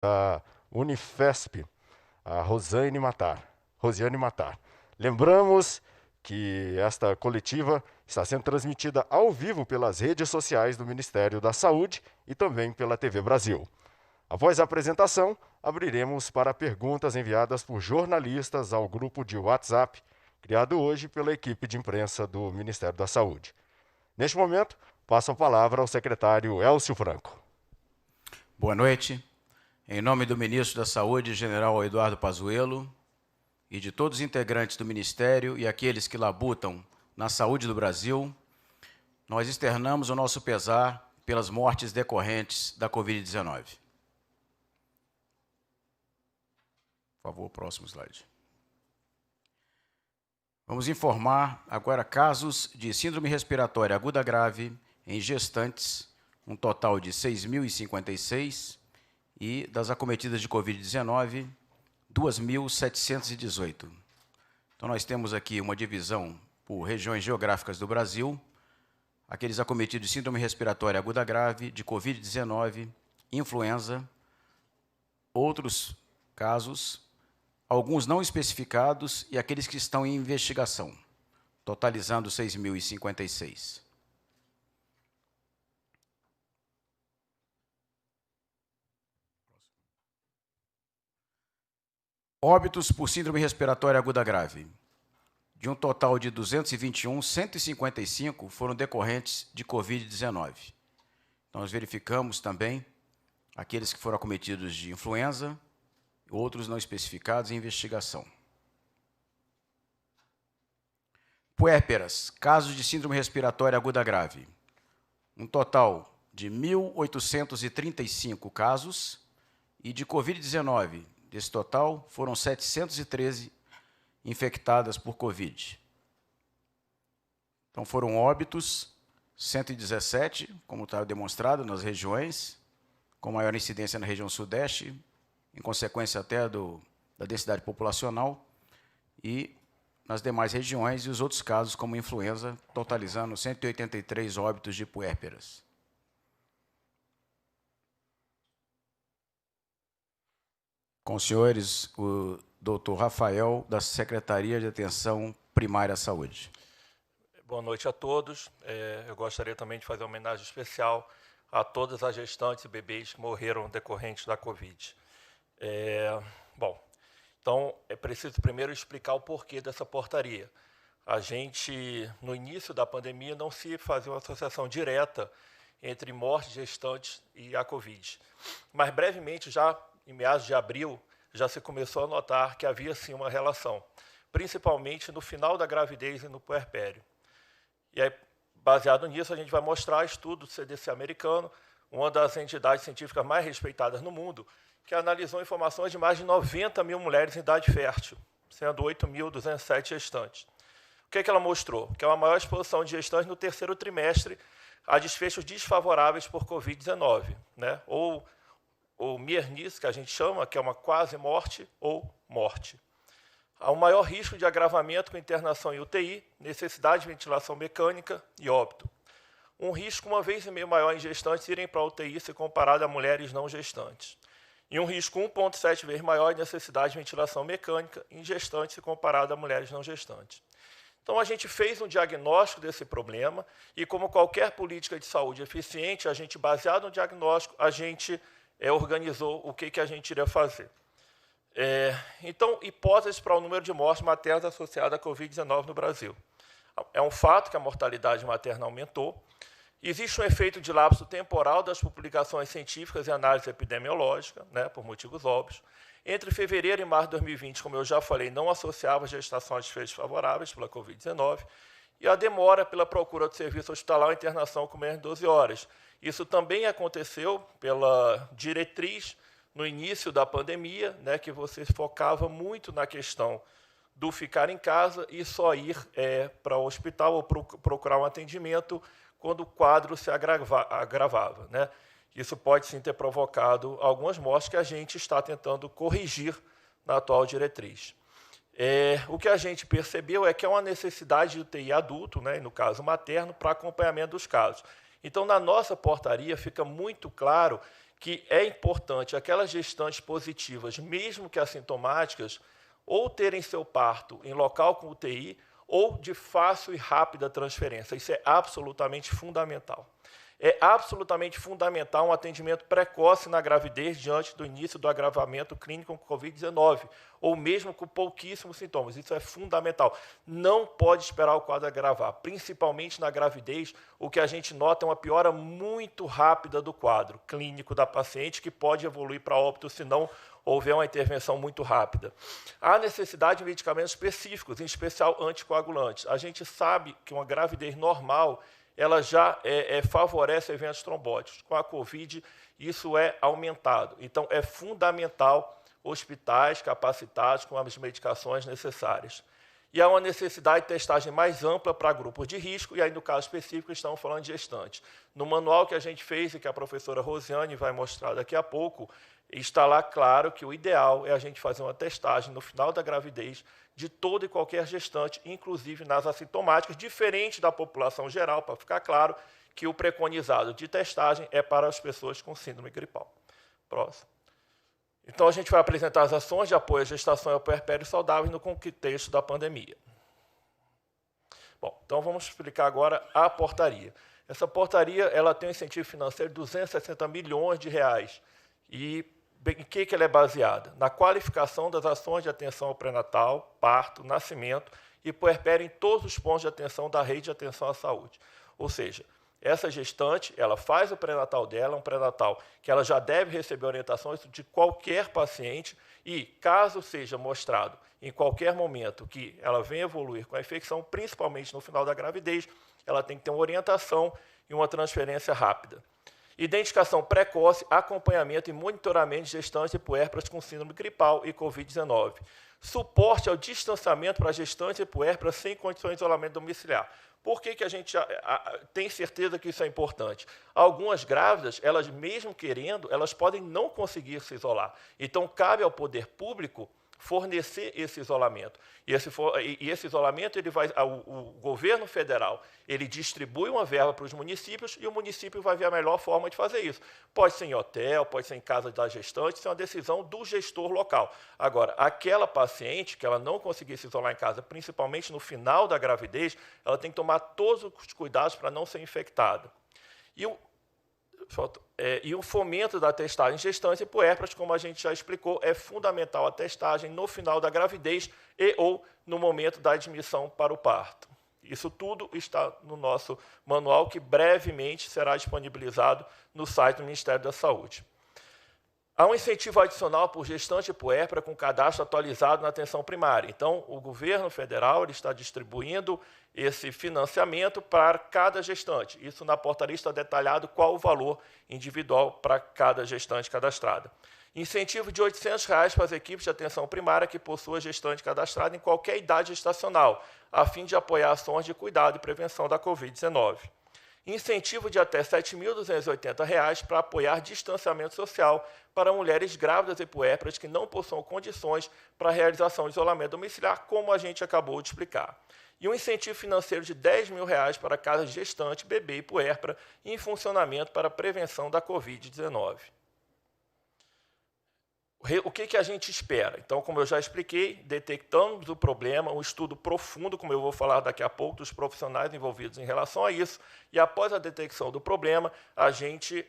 da Unifesp, a Rosiane Matar. Lembramos que esta coletiva está sendo transmitida ao vivo pelas redes sociais do Ministério da Saúde e também pela TV Brasil. Após a apresentação, abriremos para perguntas enviadas por jornalistas ao grupo de WhatsApp, criado hoje pela equipe de imprensa do Ministério da Saúde. Neste momento, passo a palavra ao secretário Elcio Franco. Boa noite. Em nome do Ministro da Saúde, General Eduardo Pazuello, e de todos os integrantes do Ministério e aqueles que labutam na saúde do Brasil, nós externamos o nosso pesar pelas mortes decorrentes da Covid-19. Por favor, próximo slide. Vamos informar agora casos de síndrome respiratória aguda grave em gestantes, um total de 6.056, e das acometidas de Covid-19, 2.718. Então, nós temos aqui uma divisão por regiões geográficas do Brasil, aqueles acometidos de síndrome respiratória aguda grave, de Covid-19, influenza, outros casos, alguns não especificados e aqueles que estão em investigação, totalizando 6.056. Óbitos por síndrome respiratória aguda grave. De um total de 221, 155 foram decorrentes de Covid-19. Então, nós verificamos também aqueles que foram acometidos de influenza, outros não especificados em investigação. Puérperas, casos de síndrome respiratória aguda grave. Um total de 1.835 casos, e de Covid-19, desse total, foram 713 infectadas por Covid. Então, foram óbitos 117, como está demonstrado nas regiões, com maior incidência na região sudeste, em consequência até da densidade populacional, e nas demais regiões, e os outros casos, como influenza, totalizando 183 óbitos de puérperas. Com os senhores, o doutor Rafael, da Secretaria de Atenção Primária à Saúde. Boa noite a todos. Eu gostaria também de fazer uma homenagem especial a todas as gestantes e bebês que morreram decorrentes da Covid. Então, é preciso primeiro explicar o porquê dessa portaria. A gente, no início da pandemia, não se fazia uma associação direta entre mortes gestantes e a Covid. Mas, brevemente, já em meados de abril, já se começou a notar que havia, sim, uma relação, principalmente no final da gravidez e no puerpério. E aí, baseado nisso, a gente vai mostrar estudo do CDC americano, uma das entidades científicas mais respeitadas no mundo, que analisou informações de mais de 90 mil mulheres em idade fértil, sendo 8.207 gestantes. O que ela mostrou? Que é uma maior exposição de gestantes no terceiro trimestre a desfechos desfavoráveis por Covid-19, né? ou miernice, que a gente chama, que é uma quase morte ou morte. Há um maior risco de agravamento com internação em UTI, necessidade de ventilação mecânica e óbito. Um risco 1,5 vezes maior em gestantes irem para a UTI se comparado a mulheres não gestantes. E um risco 1,7 vezes maior em necessidade de ventilação mecânica em gestantes se comparado a mulheres não gestantes. Então, a gente fez um diagnóstico desse problema e, como qualquer política de saúde eficiente, a gente, baseado no diagnóstico, a gente organizou o que a gente iria fazer. Então, hipóteses para o número de mortes maternas associadas à Covid-19 no Brasil. É um fato que a mortalidade materna aumentou. Existe um efeito de lapso temporal das publicações científicas e análise epidemiológica, né, por motivos óbvios. Entre fevereiro e março de 2020, como eu já falei, não associava gestação a desfechos favoráveis pela Covid-19, e a demora pela procura do serviço hospitalar ou internação com menos de 12 horas. Isso também aconteceu pela diretriz no início da pandemia, né, que você focava muito na questão do ficar em casa e só ir para o hospital ou procurar um atendimento quando o quadro se agravava, né? Isso pode, sim, ter provocado algumas mortes que a gente está tentando corrigir na atual diretriz. O que a gente percebeu é que há uma necessidade de UTI adulto, né, no caso materno, para acompanhamento dos casos. Então, na nossa portaria, fica muito claro que é importante aquelas gestantes positivas, mesmo que assintomáticas, ou terem seu parto em local com UTI, ou de fácil e rápida transferência. Isso é absolutamente fundamental. É absolutamente fundamental um atendimento precoce na gravidez diante do início do agravamento clínico com Covid-19, ou mesmo com pouquíssimos sintomas. Isso é fundamental. Não pode esperar o quadro agravar. Principalmente na gravidez, o que a gente nota é uma piora muito rápida do quadro clínico da paciente, que pode evoluir para óbito se não houver uma intervenção muito rápida. Há necessidade de medicamentos específicos, em especial anticoagulantes. A gente sabe que uma gravidez normal ela já favorece eventos trombóticos. Com a Covid, isso é aumentado. Então, é fundamental hospitais capacitados com as medicações necessárias. E há uma necessidade de testagem mais ampla para grupos de risco, e aí, no caso específico, estamos falando de gestantes. No manual que a gente fez e que a professora Rosiane vai mostrar daqui a pouco, está lá claro que o ideal é a gente fazer uma testagem no final da gravidez de toda e qualquer gestante, inclusive nas assintomáticas, diferente da população geral, para ficar claro que o preconizado de testagem é para as pessoas com síndrome gripal. Próximo. Então, a gente vai apresentar as ações de apoio à gestação e ao puerpério saudável no contexto da pandemia. Bom, então vamos explicar agora a portaria. Essa portaria ela tem um incentivo financeiro de 260 milhões de reais. E em que ela é baseada? Na qualificação das ações de atenção ao pré-natal, parto, nascimento e puerpério em todos os pontos de atenção da rede de atenção à saúde. Ou seja, essa gestante, ela faz o pré-natal dela, um pré-natal que ela já deve receber orientações de qualquer paciente e, caso seja mostrado em qualquer momento que ela venha evoluir com a infecção, principalmente no final da gravidez, ela tem que ter uma orientação e uma transferência rápida. Identificação precoce, acompanhamento e monitoramento de gestantes e puérperas com síndrome gripal e Covid-19. Suporte ao distanciamento para gestantes e puérperas sem condições de isolamento domiciliar. Por que a gente tem certeza que isso é importante? Algumas grávidas, elas mesmo querendo, elas podem não conseguir se isolar. Então, cabe ao poder público fornecer esse isolamento. E esse isolamento, o governo federal, ele distribui uma verba para os municípios e o município vai ver a melhor forma de fazer isso. Pode ser em hotel, pode ser em casa da gestante, isso é uma decisão do gestor local. Agora, aquela paciente que ela não conseguir se isolar em casa, principalmente no final da gravidez, ela tem que tomar todos os cuidados para não ser infectada. E o fomento da testagem em gestantes e puérperas, como a gente já explicou, é fundamental a testagem no final da gravidez e ou no momento da admissão para o parto. Isso tudo está no nosso manual, que brevemente será disponibilizado no site do Ministério da Saúde. Há um incentivo adicional por gestante e puérpera com cadastro atualizado na atenção primária. Então, o governo federal ele está distribuindo esse financiamento para cada gestante. Isso na portaria está detalhado qual o valor individual para cada gestante cadastrada. Incentivo de R$ 800 para as equipes de atenção primária que possuam gestante cadastrada em qualquer idade gestacional, a fim de apoiar ações de cuidado e prevenção da Covid-19. Incentivo de até R$ 7.280 para apoiar distanciamento social para mulheres grávidas e puérperas que não possuam condições para a realização de isolamento domiciliar, como a gente acabou de explicar. E um incentivo financeiro de R$ 10.000 para cada gestante, bebê e puérpera em funcionamento para a prevenção da Covid-19. O que a gente espera? Então, como eu já expliquei, detectamos o problema, um estudo profundo, como eu vou falar daqui a pouco, dos profissionais envolvidos em relação a isso, e após a detecção do problema, a gente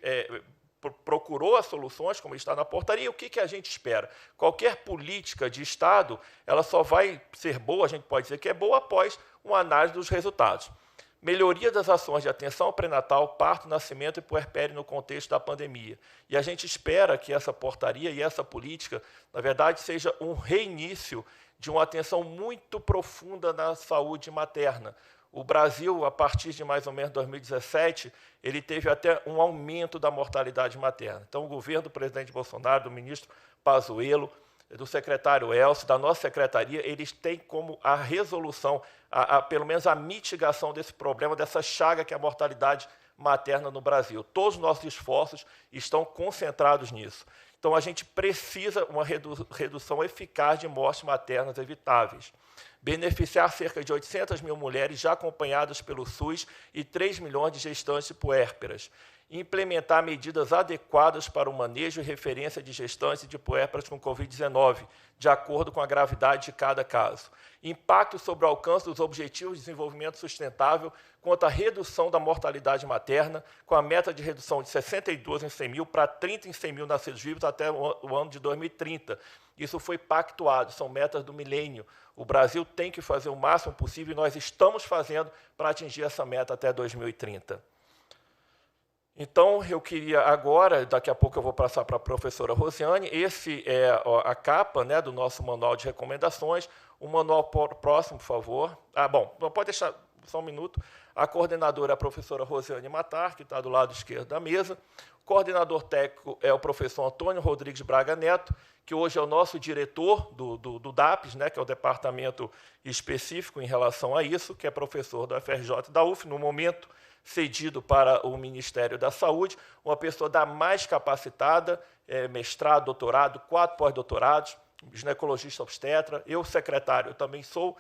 procurou as soluções, como está na portaria. O que a gente espera? Qualquer política de Estado, ela só vai ser boa, a gente pode dizer que é boa, após uma análise dos resultados. Melhoria das ações de atenção ao pré-natal, parto, nascimento e puerpério no contexto da pandemia. E a gente espera que essa portaria e essa política, na verdade, seja um reinício de uma atenção muito profunda na saúde materna. O Brasil, a partir de mais ou menos 2017, ele teve até um aumento da mortalidade materna. Então, o governo do presidente Bolsonaro, do ministro Pazuello, do secretário Elcio, da nossa secretaria, eles têm como a resolução, pelo menos a mitigação desse problema, dessa chaga que é a mortalidade materna no Brasil. Todos os nossos esforços estão concentrados nisso. Então, a gente precisa uma redução eficaz de mortes maternas evitáveis. beneficiar cerca de 800 mil mulheres já acompanhadas pelo SUS e 3 milhões de gestantes puérperas, implementar medidas adequadas para o manejo e referência de gestantes e de puérperas com Covid-19, de acordo com a gravidade de cada caso. Impacto sobre o alcance dos Objetivos de Desenvolvimento Sustentável quanto à redução da mortalidade materna, com a meta de redução de 62 em 100 mil para 30 em 100 mil nascidos vivos até o ano de 2030. Isso foi pactuado, são metas do milênio. O Brasil tem que fazer o máximo possível e nós estamos fazendo para atingir essa meta até 2030. Então, eu queria agora, daqui a pouco eu vou passar para a professora Rosiane, esse é a capa, né, do nosso manual de recomendações. O manual próximo, por favor. Bom, pode deixar só um minuto. A coordenadora é a professora Rosiane Matar, que está do lado esquerdo da mesa. O coordenador técnico é o professor Antônio Rodrigues Braga Neto, que hoje é o nosso diretor do DAPS, né, que é o departamento específico em relação a isso, que é professor da UFRJ e da UF, no momento cedido para o Ministério da Saúde, uma pessoa da mais capacitada, mestrado, doutorado, 4 pós-doutorados, ginecologista obstetra. Eu, secretário, também sou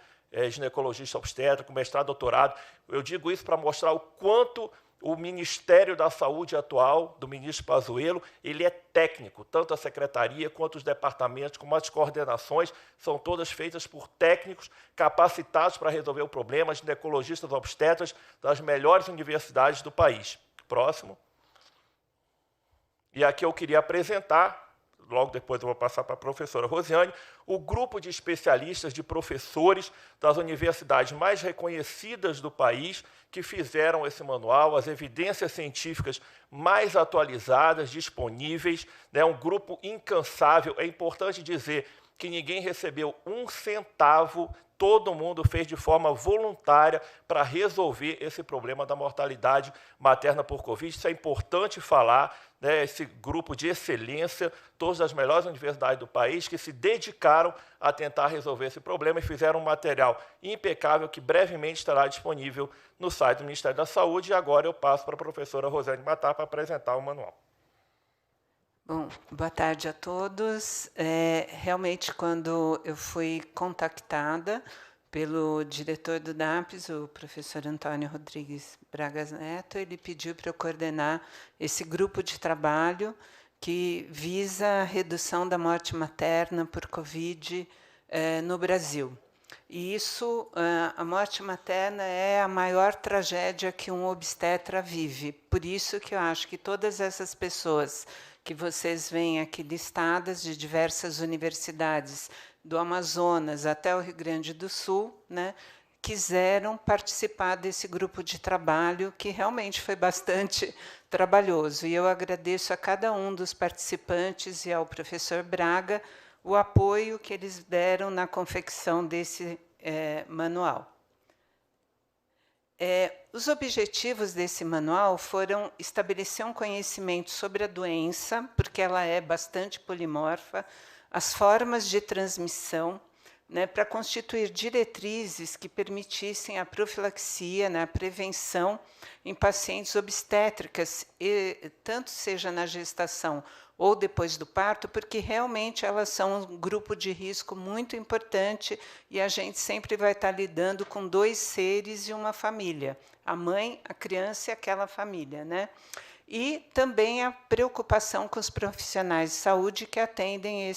ginecologista obstetra, com mestrado, doutorado. Eu digo isso para mostrar o quanto o Ministério da Saúde atual, do ministro Pazuello, ele é técnico, tanto a secretaria quanto os departamentos, como as coordenações, são todas feitas por técnicos capacitados para resolver o problema, ginecologistas obstetras das melhores universidades do país. Próximo. E aqui eu queria apresentar, logo depois eu vou passar para a professora Rosiane, o grupo de especialistas, de professores das universidades mais reconhecidas do país que fizeram esse manual, as evidências científicas mais atualizadas, disponíveis, né, um grupo incansável. É importante dizer que ninguém recebeu um centavo, todo mundo fez de forma voluntária para resolver esse problema da mortalidade materna por Covid. Isso é importante falar, né, esse grupo de excelência, todas as melhores universidades do país, que se dedicaram a tentar resolver esse problema e fizeram um material impecável que brevemente estará disponível no site do Ministério da Saúde. E agora eu passo para a professora Rosiane Matar para apresentar o manual. Bom, boa tarde a todos. Realmente, quando eu fui contactada pelo diretor do DAPS, o professor Antônio Rodrigues Braga Neto, ele pediu para eu coordenar esse grupo de trabalho que visa a redução da morte materna por Covid no Brasil. E isso, a morte materna é a maior tragédia que um obstetra vive. Por isso que eu acho que todas essas pessoas que vocês veem aqui listadas, de diversas universidades, do Amazonas até o Rio Grande do Sul, né, quiseram participar desse grupo de trabalho, que realmente foi bastante trabalhoso. E eu agradeço a cada um dos participantes e ao professor Braga o apoio que eles deram na confecção desse manual. Os objetivos desse manual foram estabelecer um conhecimento sobre a doença, porque ela é bastante polimorfa, as formas de transmissão, né, para constituir diretrizes que permitissem a profilaxia, né, a prevenção em pacientes obstétricas, tanto seja na gestação ou depois do parto, porque realmente elas são um grupo de risco muito importante e a gente sempre vai estar lidando com 2 seres e uma família, a mãe, a criança e aquela família, né? E também a preocupação com os profissionais de saúde que atendem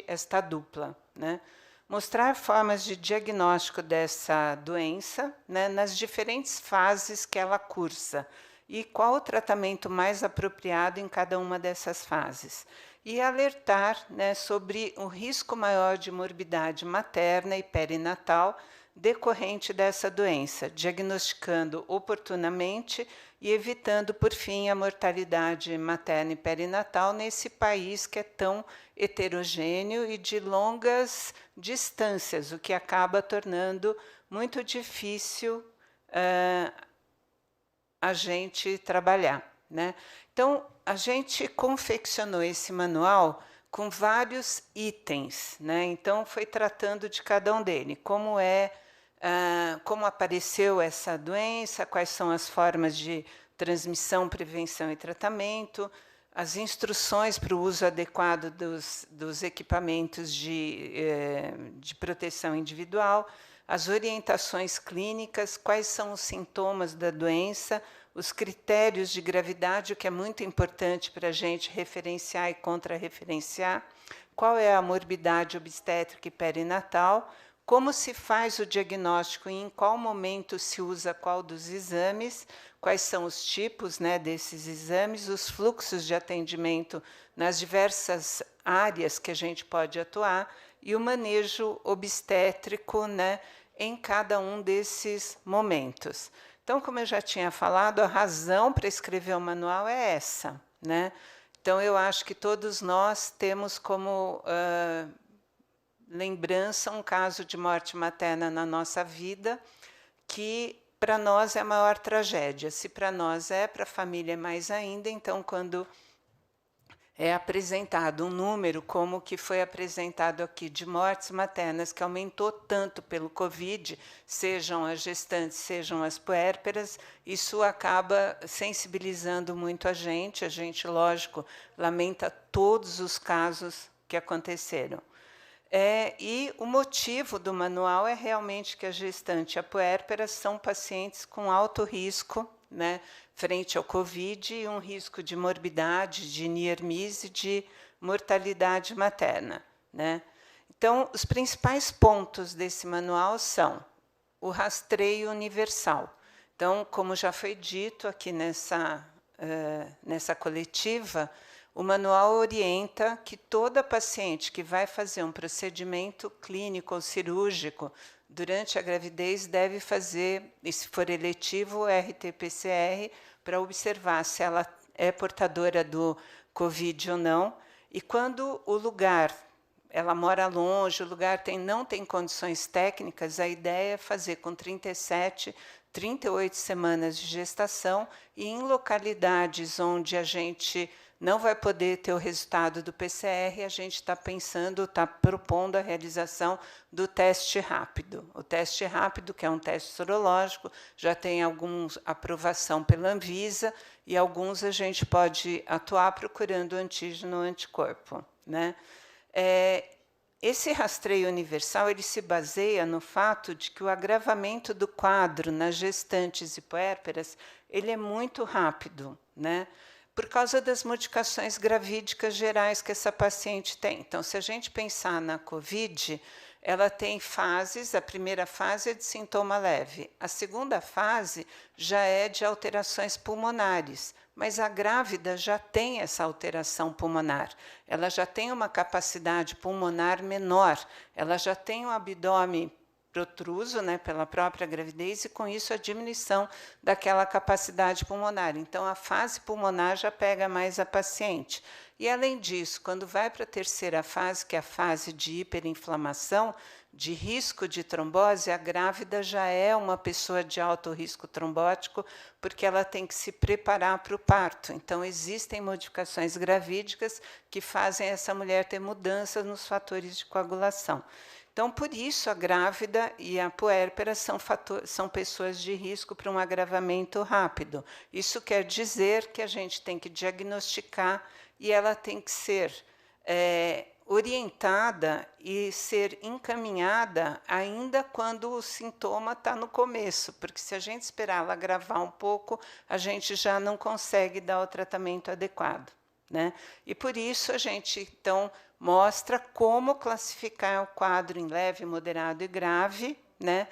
esta dupla, né? Mostrar formas de diagnóstico dessa doença, né, nas diferentes fases que ela cursa, e qual o tratamento mais apropriado em cada uma dessas fases. E alertar, né, sobre o risco maior de morbidade materna e perinatal decorrente dessa doença, diagnosticando oportunamente e evitando, por fim, a mortalidade materna e perinatal nesse país que é tão heterogêneo e de longas distâncias, o que acaba tornando muito difícil a gente trabalhar, né? Então, a gente confeccionou esse manual com vários itens, né? Então, foi tratando de cada um deles, como apareceu essa doença, quais são as formas de transmissão, prevenção e tratamento, as instruções para o uso adequado dos equipamentos de proteção individual, as orientações clínicas, quais são os sintomas da doença, os critérios de gravidade, o que é muito importante para a gente referenciar e contrarreferenciar, qual é a morbidade obstétrica e perinatal, como se faz o diagnóstico e em qual momento se usa qual dos exames, quais são os tipos, né, desses exames, os fluxos de atendimento nas diversas áreas que a gente pode atuar e o manejo obstétrico, né, em cada um desses momentos. Então, como eu já tinha falado, a razão para escrever o manual é essa, né? Então, eu acho que todos nós temos como lembrança um caso de morte materna na nossa vida, que para nós é a maior tragédia. Se para nós é, para a família é mais ainda. Então, quando é apresentado um número como o que foi apresentado aqui de mortes maternas, que aumentou tanto pelo Covid, sejam as gestantes, sejam as puérperas, isso acaba sensibilizando muito a gente. A gente, lógico, lamenta todos os casos que aconteceram. E o motivo do manual é realmente que a gestante e a puérpera são pacientes com alto risco, né, frente ao Covid, e um risco de morbidade, de near-miss e de mortalidade materna, né? Então, os principais pontos desse manual são o rastreio universal. Então, como já foi dito aqui nessa coletiva, o manual orienta que toda paciente que vai fazer um procedimento clínico ou cirúrgico durante a gravidez deve fazer, e se for eletivo, o RT-PCR, para observar se ela é portadora do Covid ou não. E quando o lugar, ela mora longe, o lugar não tem condições técnicas, a ideia é fazer com 37, 38 semanas de gestação, e em localidades onde a gente não vai poder ter o resultado do PCR, a gente está pensando, está propondo a realização do teste rápido. O teste rápido, que é um teste sorológico, já tem alguns aprovação pela Anvisa, e alguns a gente pode atuar procurando antígeno ou anticorpo, né? Esse rastreio universal ele se baseia no fato de que o agravamento do quadro nas gestantes e puérperas ele é muito rápido, né? Por causa das modificações gravídicas gerais que essa paciente tem. Então, se a gente pensar na COVID, ela tem fases. A primeira fase é de sintoma leve. A segunda fase já é de alterações pulmonares, mas a grávida já tem essa alteração pulmonar. Ela já tem uma capacidade pulmonar menor, ela já tem um abdômen protruso, né, pela própria gravidez, e com isso a diminuição daquela capacidade pulmonar. Então, a fase pulmonar já pega mais a paciente. E, além disso, quando vai para a terceira fase, que é a fase de hiperinflamação, de risco de trombose, a grávida já é uma pessoa de alto risco trombótico, porque ela tem que se preparar para o parto. Então, existem modificações gravídicas que fazem essa mulher ter mudanças nos fatores de coagulação. Então, por isso, a grávida e a puérpera são pessoas de risco para um agravamento rápido. Isso quer dizer que a gente tem que diagnosticar e ela tem que ser orientada e ser encaminhada ainda quando o sintoma está no começo, porque se a gente esperar ela agravar um pouco, a gente já não consegue dar o tratamento adequado, né? E por isso a gente, então, mostra como classificar o quadro em leve, moderado e grave, né?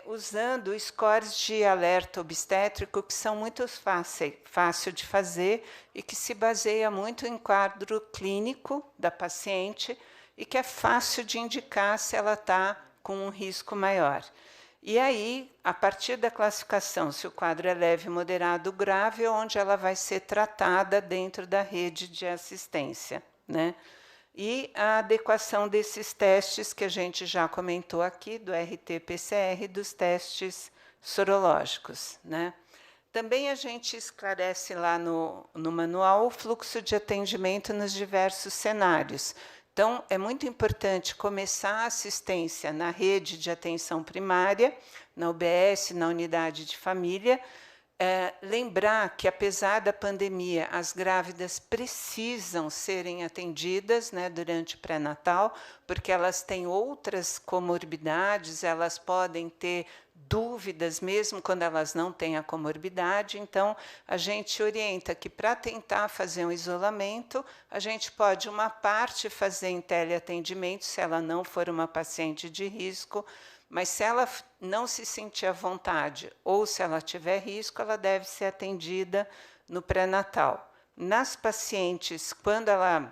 Usando scores de alerta obstétrico que são muito fácil de fazer e que se baseia muito em quadro clínico da paciente e que é fácil de indicar se ela está com um risco maior. E aí, a partir da classificação, se o quadro é leve, moderado ou grave, onde ela vai ser tratada dentro da rede de assistência, né? E a adequação desses testes que a gente já comentou aqui, do RT-PCR e dos testes sorológicos, né? Também a gente esclarece lá no manual o fluxo de atendimento nos diversos cenários. Então, é muito importante começar a assistência na rede de atenção primária, na UBS, na unidade de família, lembrar que, apesar da pandemia, as grávidas precisam serem atendidas, né, durante o pré-natal, porque elas têm outras comorbidades, elas podem ter dúvidas, mesmo quando elas não têm a comorbidade. Então, a gente orienta que, para tentar fazer um isolamento, a gente pode, uma parte, fazer em teleatendimento, se ela não for uma paciente de risco, mas se ela não se sentir à vontade ou se ela tiver risco, ela deve ser atendida no pré-natal. Nas pacientes, quando ela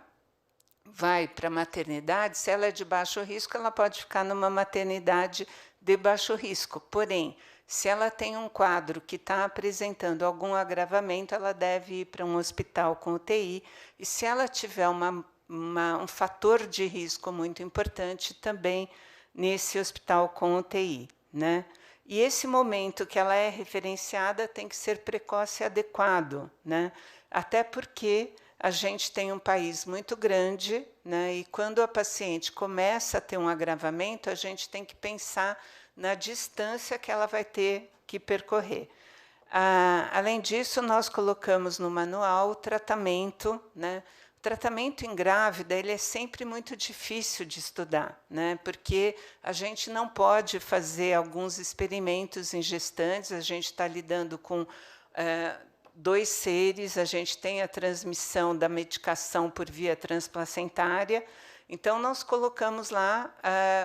vai para a maternidade, se ela é de baixo risco, ela pode ficar numa maternidade de baixo risco. Porém, se ela tem um quadro que está apresentando algum agravamento, ela deve ir para um hospital com UTI. E se ela tiver um fator de risco muito importante, também nesse hospital com UTI, né? E esse momento que ela é referenciada tem que ser precoce e adequado, né? Até porque a gente tem um país muito grande, né? E quando a paciente começa a ter um agravamento, a gente tem que pensar na distância que ela vai ter que percorrer. Além disso, nós colocamos no manual o tratamento, né? O tratamento em grávida ele é sempre muito difícil de estudar, né? Porque a gente não pode fazer alguns experimentos em gestantes, a gente está lidando com dois seres, a gente tem a transmissão da medicação por via transplacentária. Então, nós colocamos lá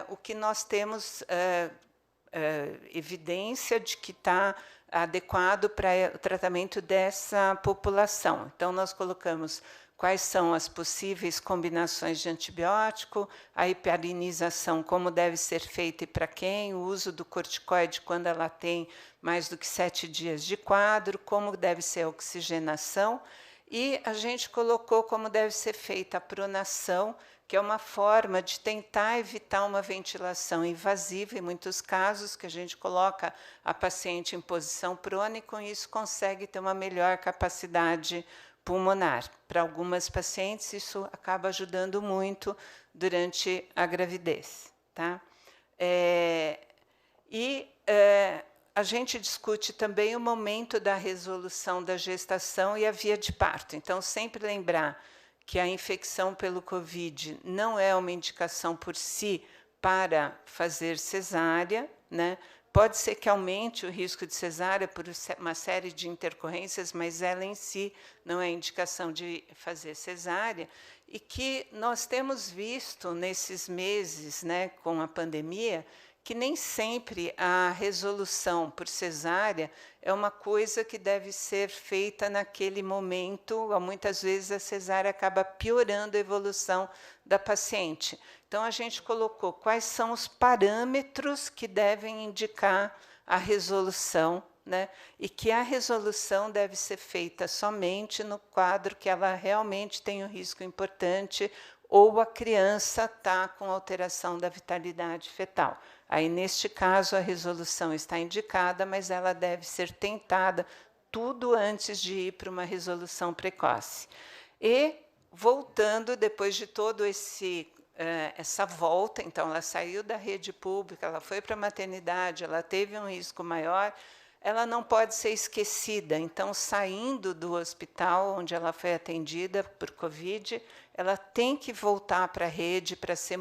o que nós temos evidência de que está adequado para o tratamento dessa população. Então, nós colocamos quais são as possíveis combinações de antibiótico, a heparinização, como deve ser feita e para quem, o uso do corticoide quando ela tem mais do que 7 dias de quadro, como deve ser a oxigenação, e a gente colocou como deve ser feita a pronação, que é uma forma de tentar evitar uma ventilação invasiva, em muitos casos, que a gente coloca a paciente em posição prona e, com isso, consegue ter uma melhor capacidade pulmonar. Para algumas pacientes, isso acaba ajudando muito durante a gravidez. Tá? A gente discute também o momento da resolução da gestação e a via de parto. Então, sempre lembrar que a infecção pelo COVID não é uma indicação por si para fazer cesárea, né? Pode ser que aumente o risco de cesárea por uma série de intercorrências, mas ela em si não é indicação de fazer cesárea, e que nós temos visto nesses meses, né, com a pandemia, que nem sempre a resolução por cesárea é uma coisa que deve ser feita naquele momento. Muitas vezes a cesárea acaba piorando a evolução da paciente. Então, a gente colocou quais são os parâmetros que devem indicar a resolução, né? E que a resolução deve ser feita somente no quadro que ela realmente tem um risco importante ou a criança está com alteração da vitalidade fetal. Aí, neste caso, a resolução está indicada, mas ela deve ser tentada tudo antes de ir para uma resolução precoce. E, voltando, depois de todo essa volta, então, ela saiu da rede pública, ela foi para a maternidade, ela teve um risco maior, ela não pode ser esquecida. Então, saindo do hospital onde ela foi atendida por COVID, ela tem que voltar para a rede para ser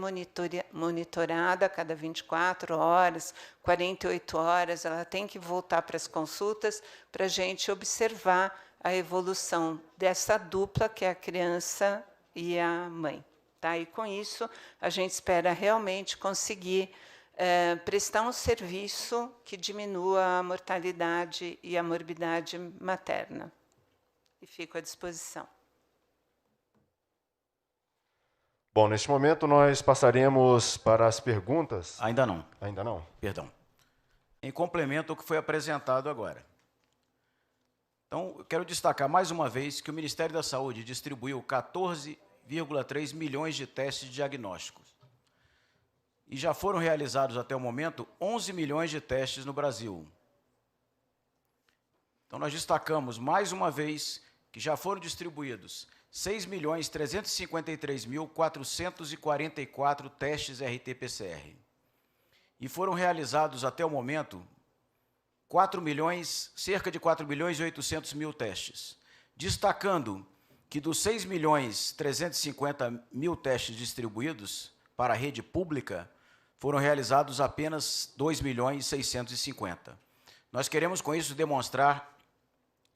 monitorada a cada 24 horas, 48 horas, ela tem que voltar para as consultas para a gente observar a evolução dessa dupla, que é a criança e a mãe. Tá? E, com isso, a gente espera realmente conseguir prestar um serviço que diminua a mortalidade e a morbidade materna. E fico à disposição. Bom, neste momento nós passaremos para as perguntas. Ainda não. Ainda não? Perdão. Em complemento ao que foi apresentado agora. Então, eu quero destacar mais uma vez que o Ministério da Saúde distribuiu 14,3 milhões de testes diagnósticos. E já foram realizados até o momento 11 milhões de testes no Brasil. Então, nós destacamos mais uma vez que já foram distribuídos 6.353.444 testes RT-PCR. E foram realizados até o momento cerca de 4.800.000 testes, destacando que dos 6.350.000 testes distribuídos para a rede pública, foram realizados apenas 2.650.000. Nós queremos, com isso, demonstrar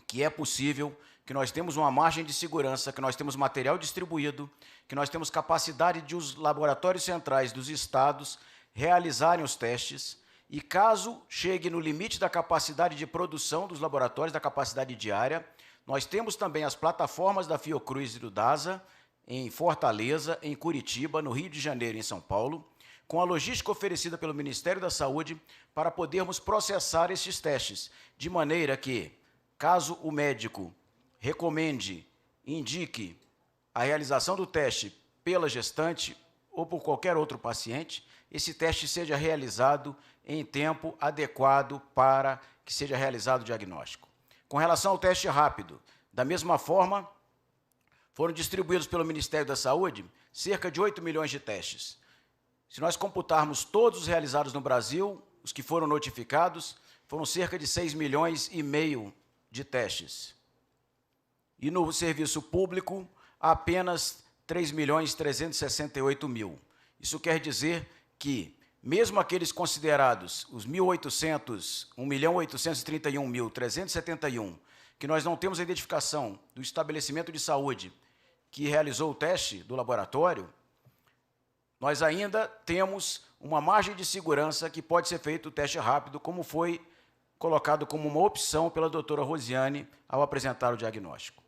que é possível, que nós temos uma margem de segurança, que nós temos material distribuído, que nós temos capacidade de os laboratórios centrais dos estados realizarem os testes, e caso chegue no limite da capacidade de produção dos laboratórios, da capacidade diária, nós temos também as plataformas da Fiocruz e do DASA, em Fortaleza, em Curitiba, no Rio de Janeiro e em São Paulo, com a logística oferecida pelo Ministério da Saúde para podermos processar esses testes, de maneira que, caso o médico recomende, indique a realização do teste pela gestante ou por qualquer outro paciente, esse teste seja realizado em tempo adequado para que seja realizado o diagnóstico. Com relação ao teste rápido, da mesma forma, foram distribuídos pelo Ministério da Saúde cerca de 8 milhões de testes. Se nós computarmos todos os realizados no Brasil, os que foram notificados, foram cerca de 6,5 milhões de testes. E no serviço público, apenas 3.368.000. Isso quer dizer que, mesmo aqueles considerados, os 1.831.371, que nós não temos a identificação do estabelecimento de saúde que realizou o teste do laboratório, nós ainda temos uma margem de segurança que pode ser feito o teste rápido, como foi colocado como uma opção pela doutora Rosiane ao apresentar o diagnóstico.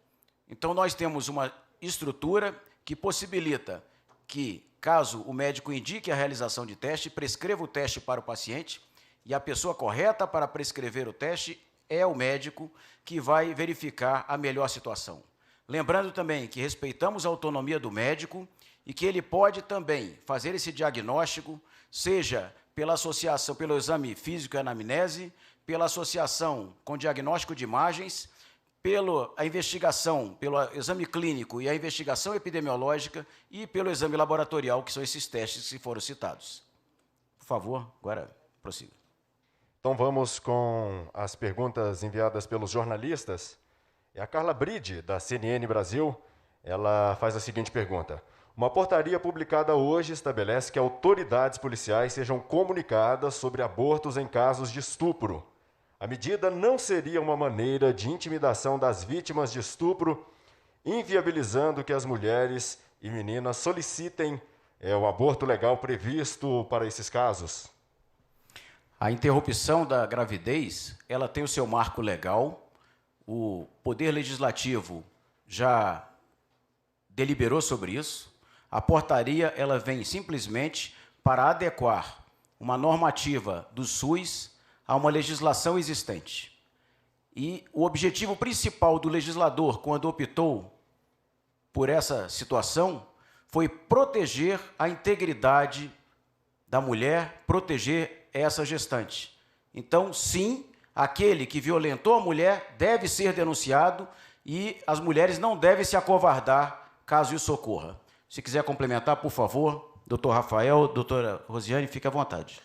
Então, nós temos uma estrutura que possibilita que, caso o médico indique a realização de teste, prescreva o teste para o paciente, e a pessoa correta para prescrever o teste é o médico que vai verificar a melhor situação. Lembrando também que respeitamos a autonomia do médico e que ele pode também fazer esse diagnóstico, seja pela associação, pelo exame físico e anamnese, pela associação com diagnóstico de imagens, pela investigação, pelo exame clínico e a investigação epidemiológica e pelo exame laboratorial, que são esses testes que foram citados. Por favor, agora prossiga. Então vamos com as perguntas enviadas pelos jornalistas. É a Carla Bride, da CNN Brasil. Ela faz a seguinte pergunta. Uma portaria publicada hoje estabelece que autoridades policiais sejam comunicadas sobre abortos em casos de estupro. A medida não seria uma maneira de intimidação das vítimas de estupro, inviabilizando que as mulheres e meninas solicitem o aborto legal previsto para esses casos? A interrupção da gravidez, ela tem o seu marco legal. O Poder Legislativo já deliberou sobre isso. A portaria, ela vem simplesmente para adequar uma normativa do SUS a uma legislação existente. E o objetivo principal do legislador, quando optou por essa situação, foi proteger a integridade da mulher, proteger essa gestante. Então, sim, aquele que violentou a mulher deve ser denunciado e as mulheres não devem se acovardar caso isso ocorra. Se quiser complementar, por favor, doutor Rafael, doutora Rosiane, fique à vontade.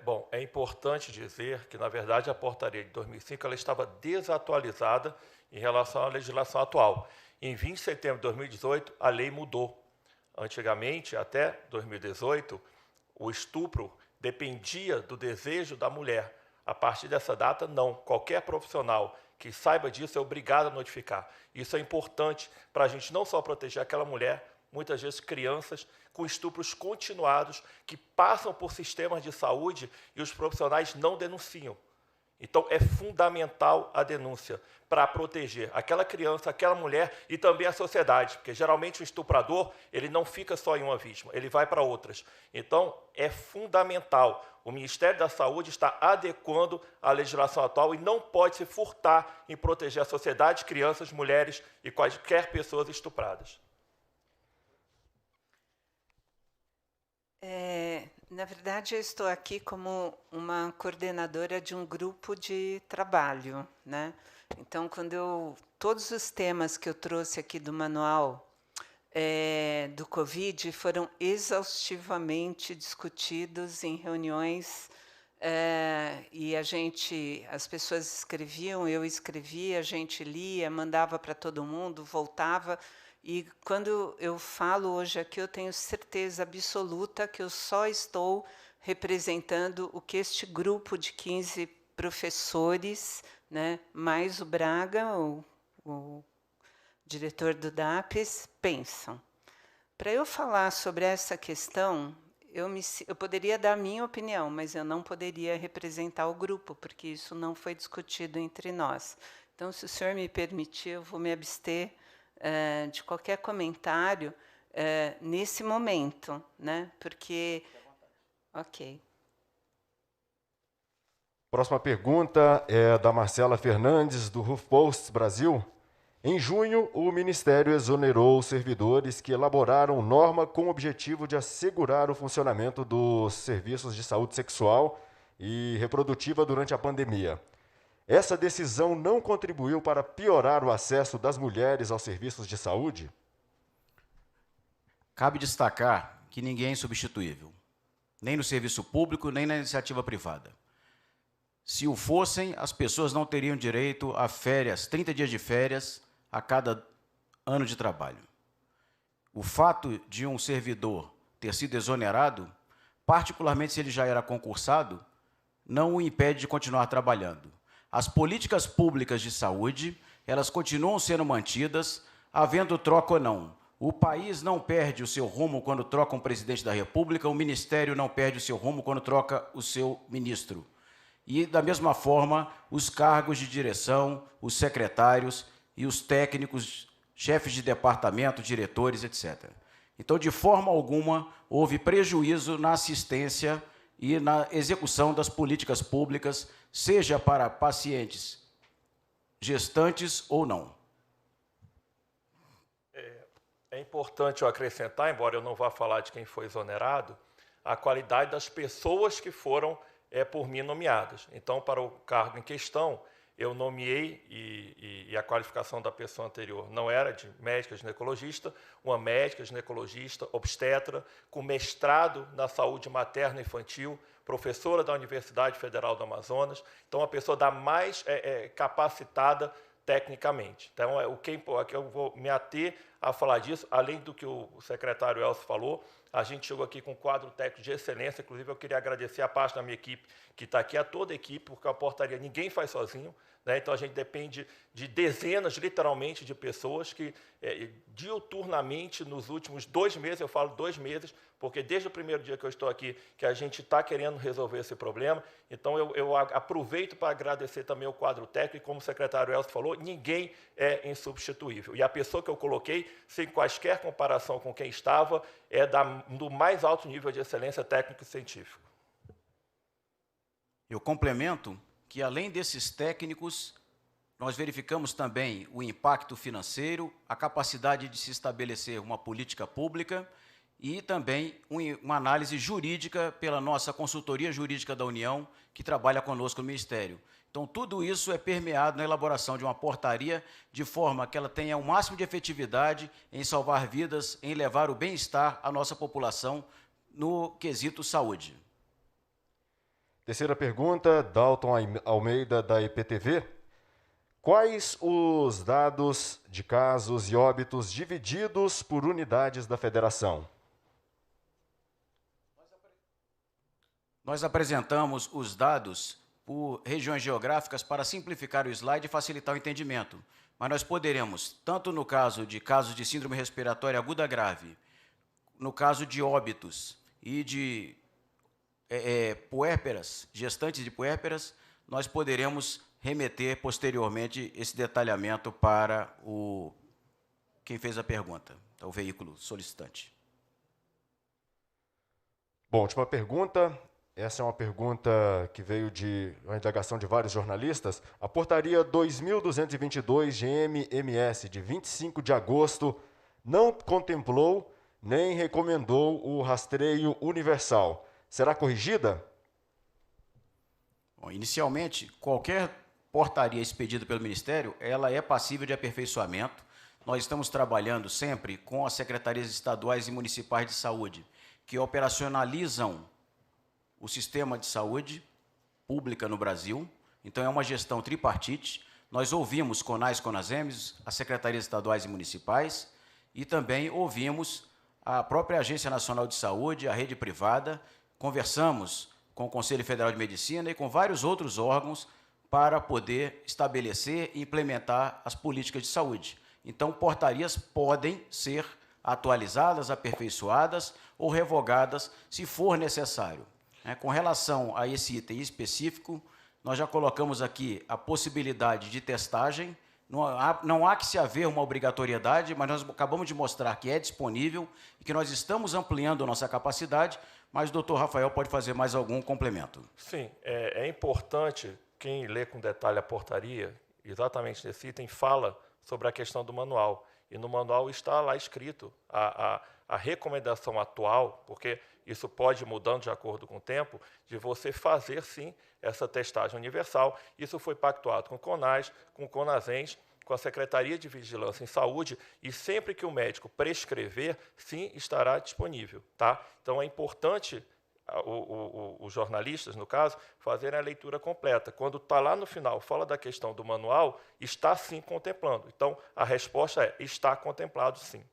Bom, é importante dizer que, na verdade, a portaria de 2005 ela estava desatualizada em relação à legislação atual. Em 20 de setembro de 2018, a lei mudou. Antigamente, até 2018, o estupro dependia do desejo da mulher. A partir dessa data, não. Qualquer profissional que saiba disso é obrigado a notificar. Isso é importante para a gente não só proteger aquela mulher, muitas vezes crianças com estupros continuados que passam por sistemas de saúde e os profissionais não denunciam. Então, é fundamental a denúncia para proteger aquela criança, aquela mulher e também a sociedade, porque geralmente o estuprador ele não fica só em uma vítima, ele vai para outras. Então, é fundamental. O Ministério da Saúde está adequando a legislação atual e não pode se furtar em proteger a sociedade, crianças, mulheres e quaisquer pessoas estupradas. Na verdade, eu estou aqui como uma coordenadora de um grupo de trabalho, né? Então, todos os temas que eu trouxe aqui do manual do Covid foram exaustivamente discutidos em reuniões e as pessoas escreviam, eu escrevia, a gente lia, mandava para todo mundo, voltava. E quando eu falo hoje aqui, eu tenho certeza absoluta que eu só estou representando o que este grupo de 15 professores, né, mais o Braga, o diretor do DAPES, pensam. Para eu falar sobre essa questão, eu poderia dar a minha opinião, mas eu não poderia representar o grupo, porque isso não foi discutido entre nós. Então, se o senhor me permitir, eu vou me abster de qualquer comentário nesse momento, né? Porque... Ok. Próxima pergunta é da Marcela Fernandes, do HuffPost Brasil. Em junho, o Ministério exonerou os servidores que elaboraram norma com o objetivo de assegurar o funcionamento dos serviços de saúde sexual e reprodutiva durante a pandemia. Essa decisão não contribuiu para piorar o acesso das mulheres aos serviços de saúde? Cabe destacar que ninguém é insubstituível, nem no serviço público, nem na iniciativa privada. Se o fossem, as pessoas não teriam direito a férias, 30 dias de férias a cada ano de trabalho. O fato de um servidor ter sido exonerado, particularmente se ele já era concursado, não o impede de continuar trabalhando. As políticas públicas de saúde, elas continuam sendo mantidas, havendo troca ou não. O país não perde o seu rumo quando troca um presidente da República, o Ministério não perde o seu rumo quando troca o seu ministro. E, da mesma forma, os cargos de direção, os secretários e os técnicos, chefes de departamento, diretores, etc. Então, de forma alguma, houve prejuízo na assistência e na execução das políticas públicas, seja para pacientes gestantes ou não. É importante eu acrescentar, embora eu não vá falar de quem foi exonerado, a qualidade das pessoas que foram por mim nomeadas. Então, para o cargo em questão, eu nomeei, e a qualificação da pessoa anterior não era de médica ginecologista, uma médica ginecologista, obstetra, com mestrado na saúde materna e infantil, professora da Universidade Federal do Amazonas, então uma pessoa da mais capacitada tecnicamente. Então, aqui eu vou me ater a falar disso, além do que o secretário Elcio falou. A gente chegou aqui com um quadro técnico de excelência, inclusive eu queria agradecer a parte da minha equipe que está aqui, a toda a equipe, porque a portaria ninguém faz sozinho, né? Então a gente depende de dezenas, literalmente, de pessoas que, diuturnamente, nos últimos 2 meses, eu falo 2 meses, porque desde o primeiro dia que eu estou aqui, que a gente está querendo resolver esse problema. Então eu aproveito para agradecer também o quadro técnico, e como o secretário Elcio falou, ninguém é insubstituível. E a pessoa que eu coloquei, sem quaisquer comparação com quem estava, é do mais alto nível de excelência técnico e científico. Eu complemento que, além desses técnicos, nós verificamos também o impacto financeiro, a capacidade de se estabelecer uma política pública e também uma análise jurídica pela nossa consultoria jurídica da União, que trabalha conosco no Ministério. Então, tudo isso é permeado na elaboração de uma portaria, de forma que ela tenha o máximo de efetividade em salvar vidas, em levar o bem-estar à nossa população no quesito saúde. Terceira pergunta, Dalton Almeida, da EPTV. Quais os dados de casos e óbitos divididos por unidades da federação? Nós apresentamos os dados por regiões geográficas para simplificar o slide e facilitar o entendimento. Mas nós poderemos, tanto no caso de síndrome respiratória aguda grave, no caso de óbitos e de puérperas, gestantes de puérperas, nós poderemos remeter posteriormente esse detalhamento para quem fez a pergunta, o veículo solicitante. Bom, última pergunta. Essa é uma pergunta que veio de uma indagação de vários jornalistas. A portaria 2222 GM-MS, de 25 de agosto, não contemplou nem recomendou o rastreio universal. Será corrigida? Bom, inicialmente, qualquer portaria expedida pelo Ministério, ela é passível de aperfeiçoamento. Nós estamos trabalhando sempre com as secretarias estaduais e municipais de saúde, que operacionalizam o sistema de saúde, pública no Brasil, então é uma gestão tripartite. Nós ouvimos CONAS, CONASEMES, as secretarias estaduais e municipais, e também ouvimos a própria Agência Nacional de Saúde, a rede privada, conversamos com o Conselho Federal de Medicina e com vários outros órgãos para poder estabelecer e implementar as políticas de saúde. Então, portarias podem ser atualizadas, aperfeiçoadas ou revogadas, se for necessário. Com relação a esse item específico, nós já colocamos aqui a possibilidade de testagem. Não há que se haver uma obrigatoriedade, mas nós acabamos de mostrar que é disponível e que nós estamos ampliando a nossa capacidade, mas o doutor Rafael pode fazer mais algum complemento. Sim, é importante, quem lê com detalhe a portaria, exatamente nesse item, fala sobre a questão do manual. E no manual está lá escrito a recomendação atual, porque isso pode ir mudando de acordo com o tempo, de você fazer, sim, essa testagem universal. Isso foi pactuado com o CONAS, com o CONASEMS, com a Secretaria de Vigilância em Saúde, e sempre que o médico prescrever, sim, estará disponível. Tá? Então, é importante os jornalistas, no caso, fazerem a leitura completa. Quando está lá no final, fala da questão do manual, está sim contemplando. Então, a resposta é: está contemplado sim.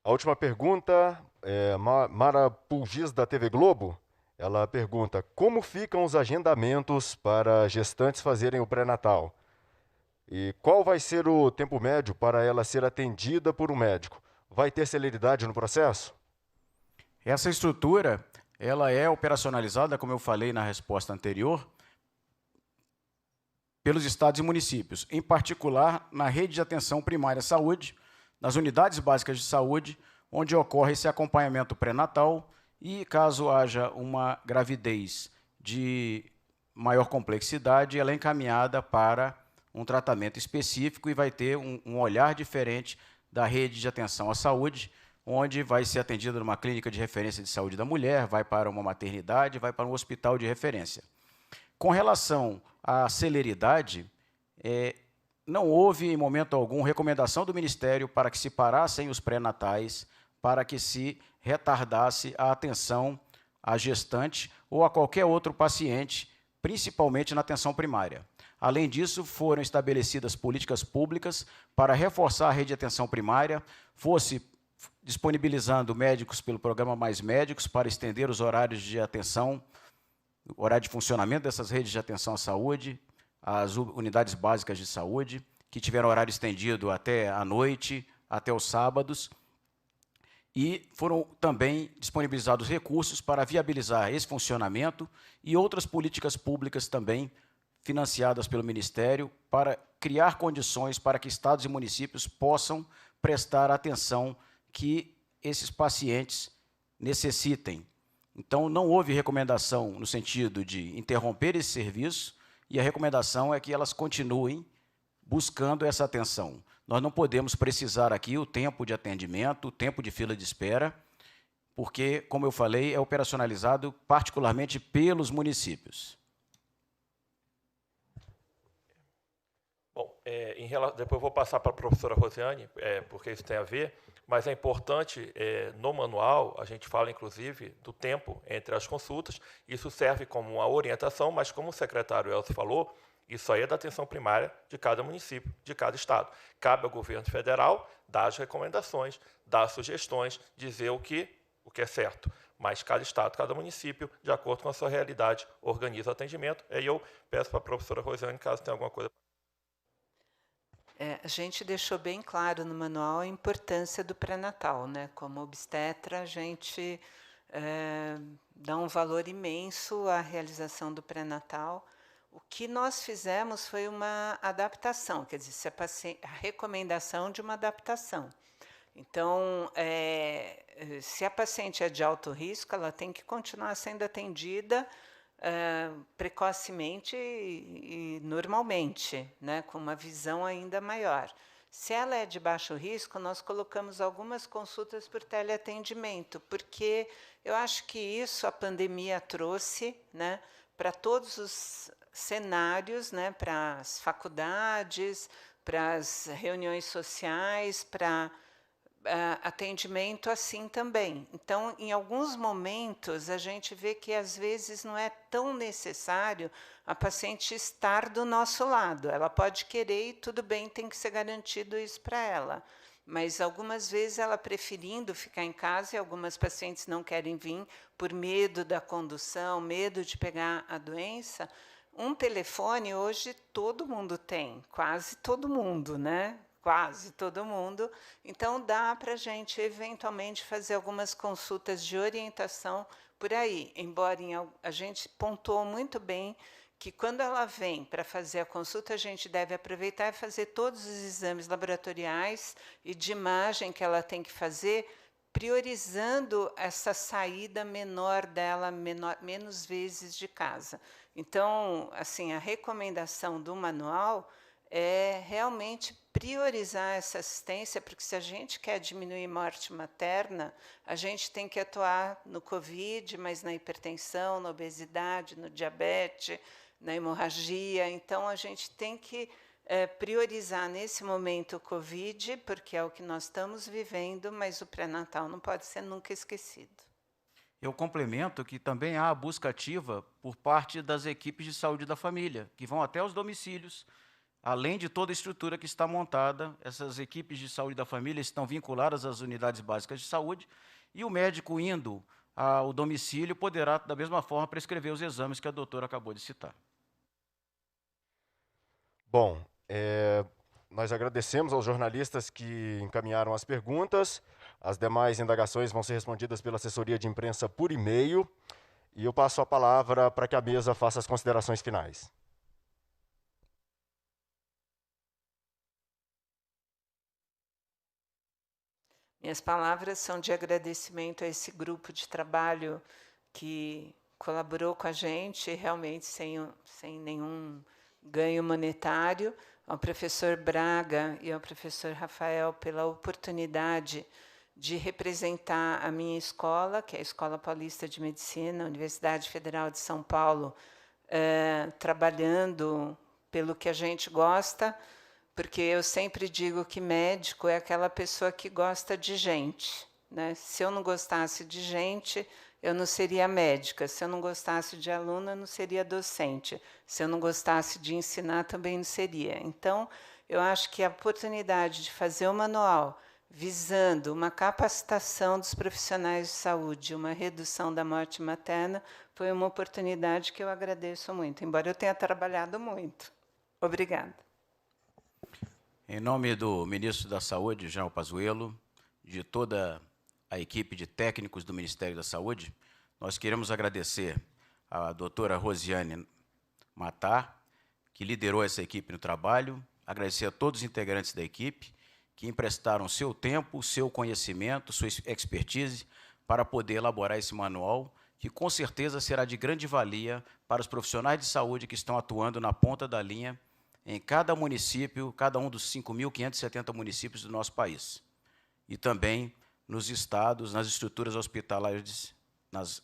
A última pergunta é Mara Pulgis, da TV Globo. Ela pergunta: como ficam os agendamentos para gestantes fazerem o pré-natal? E qual vai ser o tempo médio para ela ser atendida por um médico? Vai ter celeridade no processo? Essa estrutura, ela é operacionalizada, como eu falei na resposta anterior, pelos estados e municípios, em particular na rede de atenção primária à saúde, nas unidades básicas de saúde, onde ocorre esse acompanhamento pré-natal e, caso haja uma gravidez de maior complexidade, ela é encaminhada para um tratamento específico e vai ter um olhar diferente da rede de atenção à saúde, onde vai ser atendida numa clínica de referência de saúde da mulher, vai para uma maternidade, vai para um hospital de referência. Com relação à celeridade, não houve, em momento algum, recomendação do Ministério para que se parassem os pré-natais, para que se retardasse a atenção à gestante ou a qualquer outro paciente, principalmente na atenção primária. Além disso, foram estabelecidas políticas públicas para reforçar a rede de atenção primária, fosse disponibilizando médicos pelo programa Mais Médicos para estender os horários de atenção, o horário de funcionamento dessas redes de atenção à saúde, as unidades básicas de saúde, que tiveram horário estendido até a noite, até os sábados, e foram também disponibilizados recursos para viabilizar esse funcionamento e outras políticas públicas também financiadas pelo Ministério para criar condições para que estados e municípios possam prestar atenção que esses pacientes necessitem. Então, não houve recomendação no sentido de interromper esse serviço, e a recomendação é que elas continuem buscando essa atenção. Nós não podemos precisar aqui o tempo de atendimento, o tempo de fila de espera, porque, como eu falei, é operacionalizado particularmente pelos municípios. Bom, depois eu vou passar para a professora Rosiane, porque isso tem a ver, mas é importante, no manual, a gente fala, inclusive, do tempo entre as consultas. Isso serve como uma orientação, mas, como o secretário Elcio falou, isso aí é da atenção primária de cada município, de cada estado. Cabe ao governo federal dar as recomendações, dar as sugestões, dizer o que é certo. Mas cada estado, cada município, de acordo com a sua realidade, organiza o atendimento. Aí eu peço para a professora Rosiane, caso tenha alguma coisa. A gente deixou bem claro no manual a importância do pré-natal, né? Como obstetra, a gente dá um valor imenso à realização do pré-natal. O que nós fizemos foi uma adaptação, quer dizer, a recomendação de uma adaptação. Então, se a paciente é de alto risco, ela tem que continuar sendo atendida precocemente e normalmente, né, com uma visão ainda maior. Se ela é de baixo risco, nós colocamos algumas consultas por teleatendimento, porque eu acho que isso a pandemia trouxe, né, para todos os cenários, né, para as faculdades, para as reuniões sociais, para atendimento assim também. Então, em alguns momentos, a gente vê que, às vezes, não é tão necessário a paciente estar do nosso lado. Ela pode querer e tudo bem, tem que ser garantido isso para ela. Mas, algumas vezes, ela preferindo ficar em casa, e algumas pacientes não querem vir por medo da condução, medo de pegar a doença. Um telefone, hoje, todo mundo tem, quase todo mundo, né? Quase todo mundo. Então, dá para a gente, eventualmente, fazer algumas consultas de orientação por aí. Embora a gente pontuou muito bem que, quando ela vem para fazer a consulta, a gente deve aproveitar e fazer todos os exames laboratoriais e de imagem que ela tem que fazer, priorizando essa saída menor dela, menos vezes de casa. Então, assim, a recomendação do manual é realmente priorizar essa assistência, porque, se a gente quer diminuir morte materna, a gente tem que atuar no COVID, mas na hipertensão, na obesidade, no diabetes, na hemorragia. Então, a gente tem que priorizar, nesse momento, o COVID, porque é o que nós estamos vivendo, mas o pré-natal não pode ser nunca esquecido. Eu complemento que também há a busca ativa por parte das equipes de saúde da família, que vão até os domicílios. Além de toda a estrutura que está montada, essas equipes de saúde da família estão vinculadas às unidades básicas de saúde, e o médico, indo ao domicílio, poderá, da mesma forma, prescrever os exames que a doutora acabou de citar. Bom, nós agradecemos aos jornalistas que encaminharam as perguntas. As demais indagações vão ser respondidas pela assessoria de imprensa por e-mail, e eu passo a palavra para que a mesa faça as considerações finais. Minhas palavras são de agradecimento a esse grupo de trabalho que colaborou com a gente, realmente sem nenhum ganho monetário, ao professor Braga e ao professor Rafael pela oportunidade de representar a minha escola, que é a Escola Paulista de Medicina, Universidade Federal de São Paulo, trabalhando pelo que a gente gosta, porque eu sempre digo que médico é aquela pessoa que gosta de gente, né? Se eu não gostasse de gente, eu não seria médica. Se eu não gostasse de aluno, eu não seria docente. Se eu não gostasse de ensinar, também não seria. Então, eu acho que a oportunidade de fazer o manual visando uma capacitação dos profissionais de saúde, uma redução da morte materna, foi uma oportunidade que eu agradeço muito, embora eu tenha trabalhado muito. Obrigada. Em nome do ministro da Saúde, Jean Pazuello, de toda a equipe de técnicos do Ministério da Saúde, nós queremos agradecer à doutora Rosiane Matar, que liderou essa equipe no trabalho, agradecer a todos os integrantes da equipe, que emprestaram seu tempo, seu conhecimento, sua expertise, para poder elaborar esse manual, que com certeza será de grande valia para os profissionais de saúde que estão atuando na ponta da linha em cada município, cada um dos 5.570 municípios do nosso país. E também nos estados, nas estruturas hospitalares, nas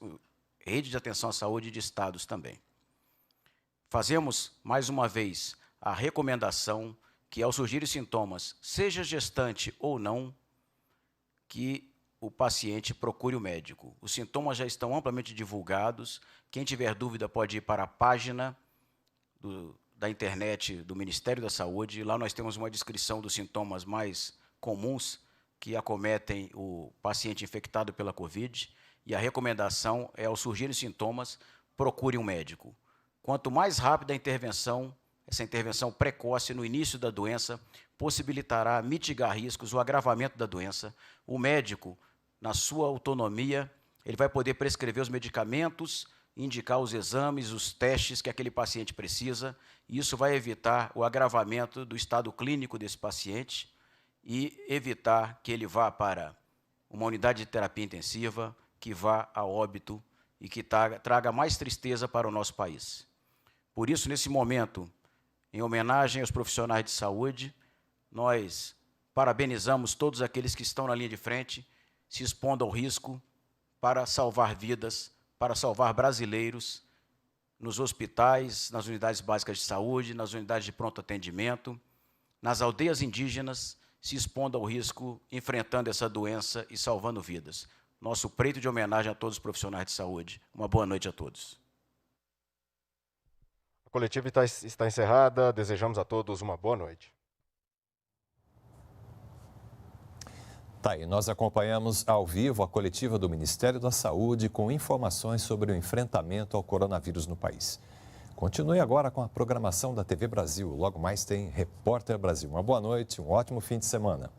redes de atenção à saúde de estados também. Fazemos, mais uma vez, a recomendação que, ao surgirem sintomas, seja gestante ou não, que o paciente procure o médico. Os sintomas já estão amplamente divulgados. Quem tiver dúvida pode ir para a página da internet do Ministério da Saúde. Lá nós temos uma descrição dos sintomas mais comuns que acometem o paciente infectado pela COVID, e a recomendação é, ao surgirem sintomas, procure um médico. Quanto mais rápida a intervenção, essa intervenção precoce no início da doença, possibilitará mitigar riscos, o agravamento da doença. O médico, na sua autonomia, ele vai poder prescrever os medicamentos, indicar os exames, os testes que aquele paciente precisa, e isso vai evitar o agravamento do estado clínico desse paciente e evitar que ele vá para uma unidade de terapia intensiva, que vá a óbito e que traga mais tristeza para o nosso país. Por isso, nesse momento, em homenagem aos profissionais de saúde, nós parabenizamos todos aqueles que estão na linha de frente, se expondo ao risco para salvar vidas, para salvar brasileiros nos hospitais, nas unidades básicas de saúde, nas unidades de pronto atendimento, nas aldeias indígenas se expondo ao risco, enfrentando essa doença e salvando vidas. Nosso preito de homenagem a todos os profissionais de saúde. Uma boa noite a todos. A coletiva está encerrada. Desejamos a todos uma boa noite. Tá aí, nós acompanhamos ao vivo a coletiva do Ministério da Saúde com informações sobre o enfrentamento ao coronavírus no país. Continue agora com a programação da TV Brasil. Logo mais tem Repórter Brasil. Uma boa noite, um ótimo fim de semana.